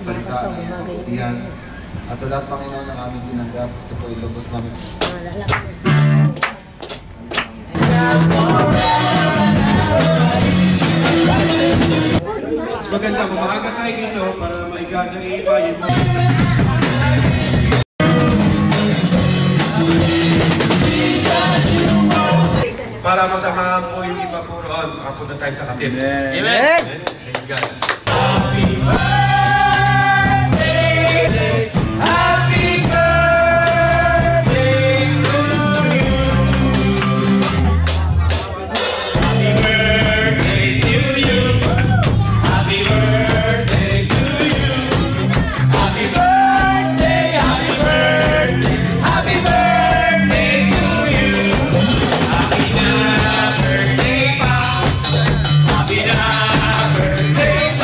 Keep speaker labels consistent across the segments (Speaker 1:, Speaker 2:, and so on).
Speaker 1: salita ng kabutihan. At sa lahat, Panginoon, ng aming tinanggap, ito po ilubos namin. Mas maganda kung maaga tayo dito para maigaan ng iibayin. Para masamahan po yung iba po roon. Makapunta tayo sa katin.
Speaker 2: Amen!
Speaker 1: Praise God.
Speaker 2: Happy birthday! Happy birthday to you! Happy birthday to you! Happy birthday to you! Happy birthday! Happy birthday! Happy birthday to you! Happy na birthday pa! Happy na birthday pa!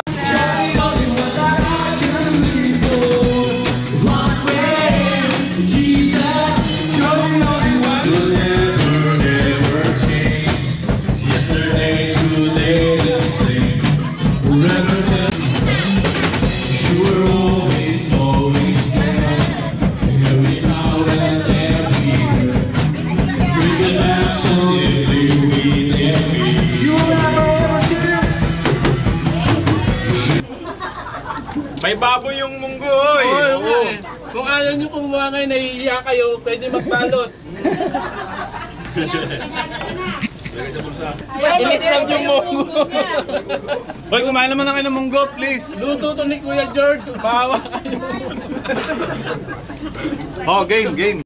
Speaker 3: May baboy yung munggo, oy!
Speaker 4: Oo. Kung ayaw nyo kumuha ngayon, nahihiya kayo, pwede magbalot.
Speaker 3: Inis lang yung munggo! Hoy, kumain naman na kayo ng munggo, please!
Speaker 4: Luto to ni Kuya George, bawa kayo.
Speaker 3: Oh, game!